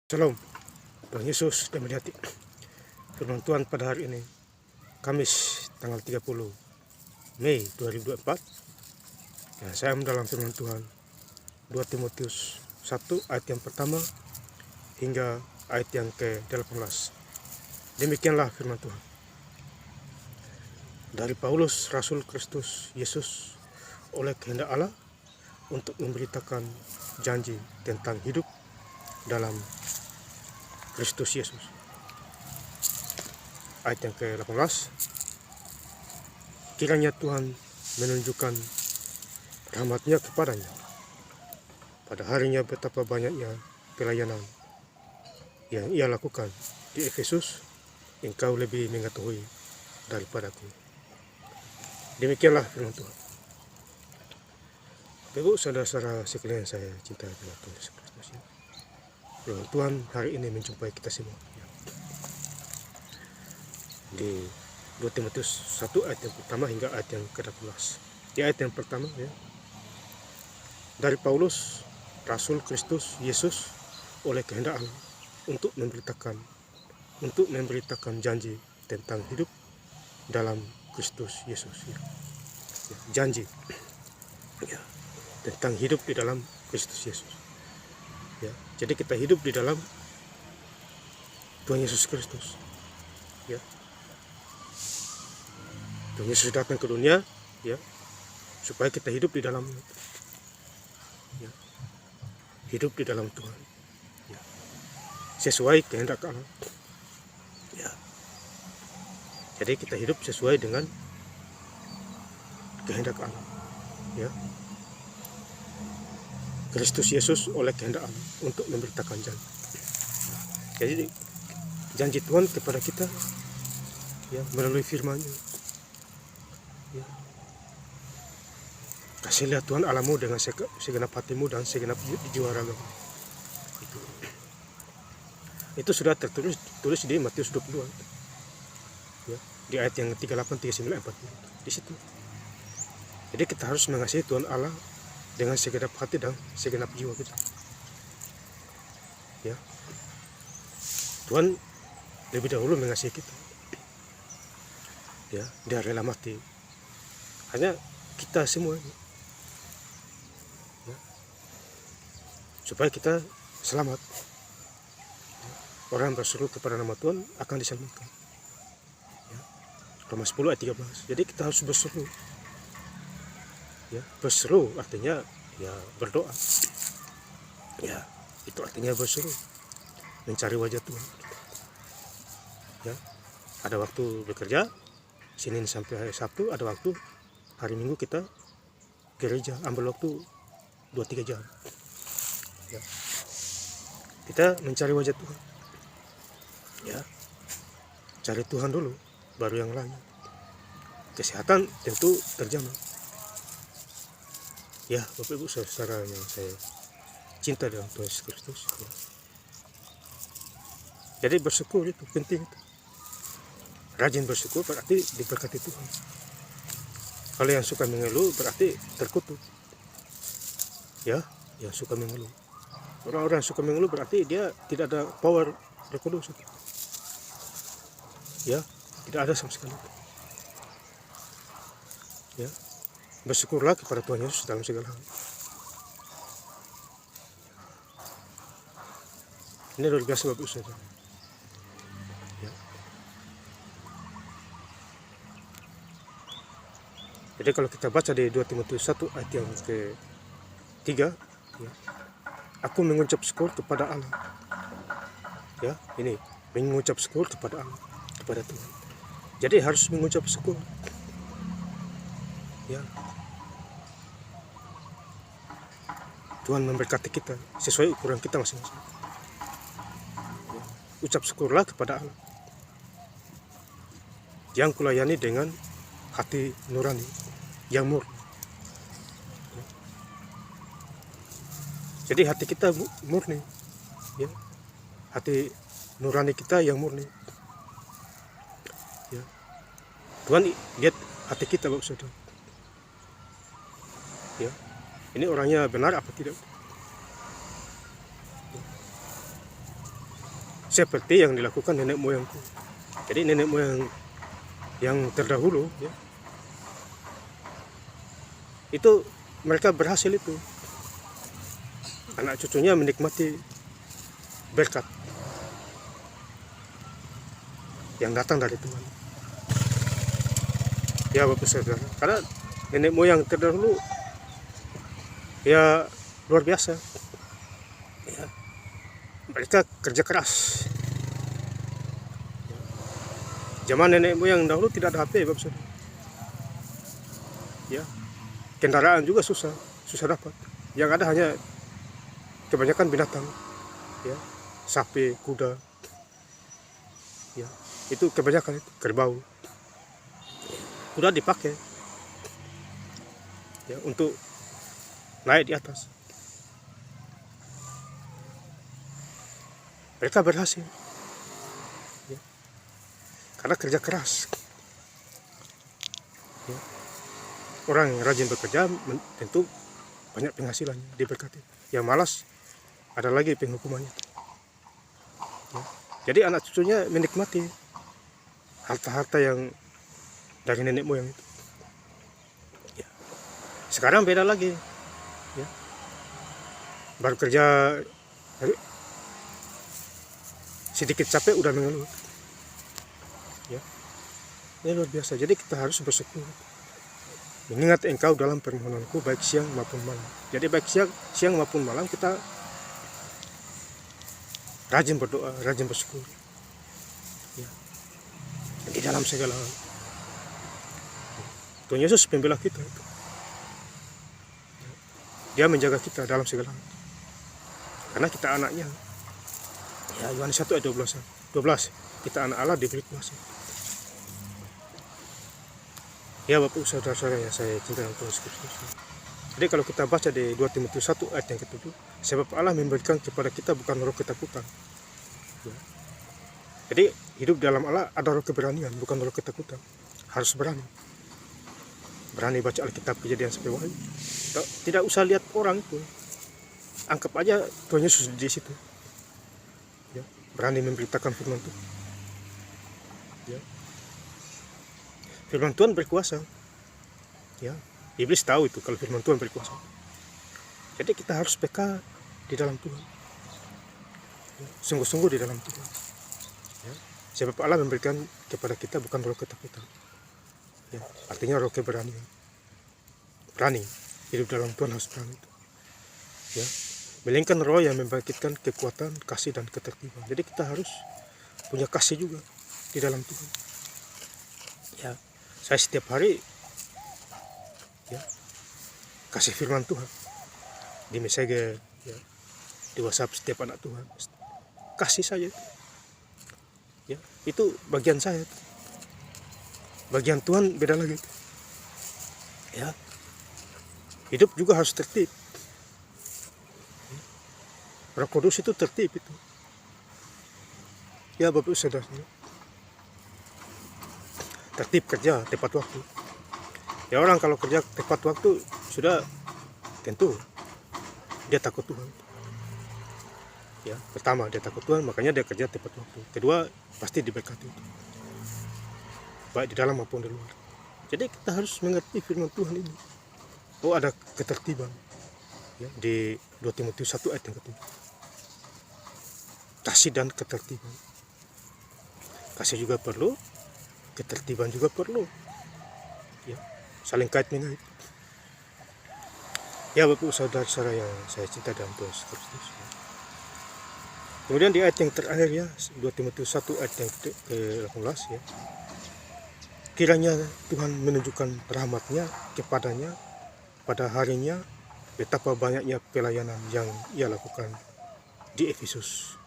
Shalom, Tuhan Yesus dan memberkati. Firman Tuhan pada hari ini, Kamis tanggal 30 Mei 2024. Ya, saya mendalam firman Tuhan 2 Timotius 1 ayat yang pertama hingga ayat yang ke-18. Demikianlah firman Tuhan. Dari Paulus, Rasul Kristus Yesus, oleh kehendak Allah untuk memberitakan janji tentang hidup dalam Kristus Yesus. Ayat yang ke-18. Kiranya Tuhan menunjukkan rahmat-Nya kepadanya. Pada harinya betapa banyaknya pelayanan yang ia lakukan di Efesus, engkau lebih mengetahui daripadaku. Demikianlah firman Tuhan. Ibu saudara-saudara sekalian saya cintai Tuhan Yesus Kristus. Firman Tuhan hari ini menjumpai kita semua. Di 2 Timotius 1 ayat yang pertama hingga ayat yang ke-18. Di ayat yang pertama ya. Dari Paulus, Rasul Kristus Yesus, oleh kehendak Allah untuk memberitakan janji tentang hidup dalam Kristus Yesus ya. Janji ya, tentang hidup di dalam Kristus Yesus ya. Jadi kita hidup di dalam Tuhan Yesus Kristus ya. Tuhan Yesus datang ke dunia ya, supaya kita hidup di dalamnya ya. Hidup di dalam Tuhan ya, sesuai kehendak Allah ya. Jadi kita hidup sesuai dengan kehendak Allah ya. Kristus Yesus oleh kehendak Allah untuk memberitakan janji. Jadi janji Tuhan kepada kita ya, melalui firman-Nya ya. Kasihlah Tuhan Allahmu dengan segenap hatimu dan segenap jiwa ragamu. Itu sudah tertulis di Matius 22 ya, di ayat yang 38, 39, 40 di situ. Jadi kita harus mengasihi Tuhan Allah dengan segenap hati dan segenap jiwa kita ya. Tuhan lebih dahulu mengasihi kita ya, Dia rela mati hanya kita semua ya, supaya kita selamat. Orang berseru kepada nama Tuhan akan diselamatkan ya. Roma 10 ayat 13. Jadi kita harus berseru ya. Berseru artinya ya berdoa ya, itu artinya berseru, mencari wajah Tuhan ya. Ada waktu bekerja Senin sampai hari Sabtu, ada waktu hari Minggu kita gereja, ambil waktu 2-3 jam ya. Kita mencari wajah Tuhan ya, cari Tuhan dulu baru yang lain. Kesehatan tentu terjamin ya, Bapak Ibu saudara yang saya cinta dalam Tuhan Yesus Kristus ya. Jadi bersyukur itu penting itu. Rajin bersyukur berarti diberkati Tuhan. Kalau yang suka mengeluh berarti terkutuk ya. Yang suka mengeluh, orang-orang yang suka mengeluh berarti dia tidak ada power Roh Kudus ya, tidak ada sama sekali ya. Bersyukurlah kepada Tuhan Yesus dalam segala hal. Ini luar biasa Bapak Ibu ya. Jadi kalau kita baca di 2 Timotius 1 ayat yang ke-3 ya, aku mengucap syukur kepada Allah ya. Ini mengucap syukur kepada Allah, kepada Tuhan. Jadi harus mengucap syukur ya. Tuhan memberkati kita sesuai ukuran kita masing-masing ya. Ucap syukurlah kepada Allah yang kulayani dengan hati nurani yang murni ya. Jadi hati kita murni ya, hati nurani kita yang murni ya. Tuhan lihat hati kita Bapak Saudara ya. Ini orangnya benar apa tidak seperti yang dilakukan nenek moyangku. Jadi nenek moyang yang terdahulu ya, itu mereka berhasil itu, anak cucunya menikmati berkat yang datang dari Tuhan. Ya Bapak Saudara, karena nenek moyang terdahulu ya luar biasa ya, mereka kerja keras. Zaman nenek moyang dahulu tidak ada HP Bapak Saudara ya, kendaraan juga susah dapat, yang ada hanya kebanyakan binatang ya, sapi, kuda ya, itu kebanyakan itu, kerbau. Kuda dipakai ya untuk naik di atas. Mereka berhasil ya, karena kerja keras ya. Orang yang rajin bekerja tentu banyak penghasilannya, diberkati. Yang malas ada lagi penghukumannya ya. Jadi anak cucunya menikmati harta-harta yang dari nenek moyang itu ya. Sekarang beda lagi ya, baru kerja sedikit capek udah mengeluh ya. Ini luar biasa. Jadi kita harus bersyukur, mengingat Engkau dalam permohonanku baik siang maupun malam. Jadi baik siang maupun malam kita rajin berdoa, rajin bersyukur ya, di dalam segala hal. Tuhan Yesus pembela kita, Dia menjaga kita dalam segala hal, karena kita anaknya ya. Yohanes 1 ayat 12, kita anak Allah diberi kuasa ya. Bapak saudara-saudara yang saya cintai Tuhan Yesus Kristus, jadi kalau kita baca di 2 Timotius 1 ayat yang ke-7, sebab Allah memberikan kepada kita bukan roh ketakutan ya. Jadi hidup dalam Allah ada roh keberanian, bukan roh ketakutan. Harus berani baca Alkitab, Kejadian sampai Wahyu. Tidak usah lihat orang itu, anggap aja Tuhan Yesus di situ ya. Berani memberitakan firman Tuhan ya. Firman Tuhan berkuasa ya. Iblis tahu itu kalau firman Tuhan berkuasa. Jadi kita harus peka di dalam Tuhan ya. Sungguh-sungguh di dalam Tuhan ya. Sebab Allah memberikan kepada kita bukan roh ketakutan ya. Artinya roh keberanian, berani hidup dalam Tuhan, harus berani itu ya. Melainkan roh yang membangkitkan kekuatan, kasih dan ketertiban. Jadi kita harus punya kasih juga di dalam Tuhan ya. Saya setiap hari ya kasih firman Tuhan di Messenger ya, di WhatsApp setiap anak Tuhan, kasih saja ya. Itu bagian saya, bagian Tuhan beda lagi ya. Hidup juga harus tertib. Roh Kudus itu tertib itu ya Bapak Saudara. Tertib kerja tepat waktu ya. Orang kalau kerja tepat waktu sudah tentu dia takut Tuhan ya. Pertama dia takut Tuhan, makanya dia kerja tepat waktu. Kedua pasti diberkati baik di dalam maupun di luar. Jadi kita harus mengerti firman Tuhan ini. Oh, ada ketertiban ya, di 2 Timotius 1 ayat yang ke-7. Kasih dan ketertiban. Kasih juga perlu, ketertiban juga perlu ya. Saling kait mengait ya Bapak saudara-saudara yang saya cinta dalam Tuhan Yesus Kristus ya. Kemudian di ayat yang terakhir ya, 2 Timotius 1 ayat yang ke-18 ya. Kiranya Tuhan menunjukkan rahmat-Nya kepadanya pada harinya, betapa banyaknya pelayanan yang Ia lakukan di Efesus.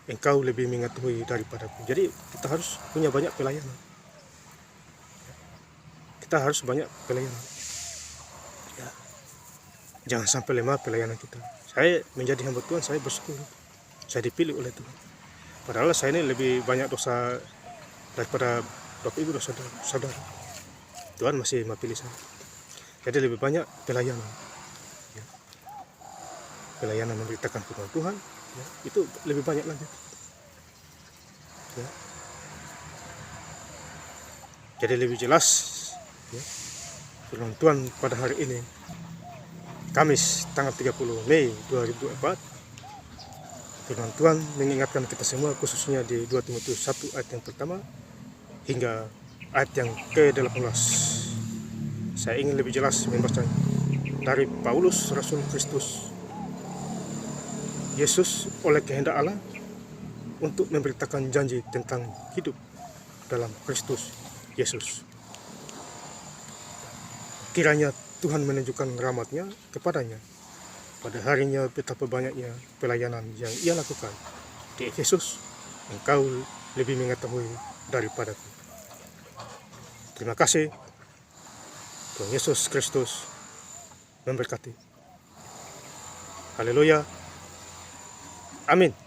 Engkau lebih mengetahui daripadaku. Jadi kita harus punya banyak pelayanan. Kita harus banyak pelayanan ya. Jangan sampai lemah pelayanan kita. Saya menjadi hamba Tuhan, saya bersyukur saya dipilih oleh Tuhan. Padahal saya ini lebih banyak dosa daripada Bapak Ibu dan saudara. Tuhan masih memilih saya. Jadi lebih banyak pelayanan ya. Pelayanan memberitakan firman Tuhan ya, itu lebih banyak lagi Ya. Jadi lebih jelas, ya, firman Tuhan pada hari ini, Kamis tanggal 30 Mei 2024, firman Tuhan mengingatkan kita semua, khususnya di 2 Timotius 1 ayat yang pertama hingga ayat yang ke-18. Saya ingin lebih jelas membaca dari Paulus, Rasul Kristus Yesus oleh kehendak Allah untuk memberitakan janji tentang hidup dalam Kristus Yesus. Kiranya Tuhan menunjukkan rahmat-Nya kepadanya pada harinya, betapa banyaknya pelayanan yang ia lakukan di Efesus. Engkau lebih mengetahui daripadaku. Terima kasih. Tuhan Yesus Kristus memberkati. Haleluya. Amin.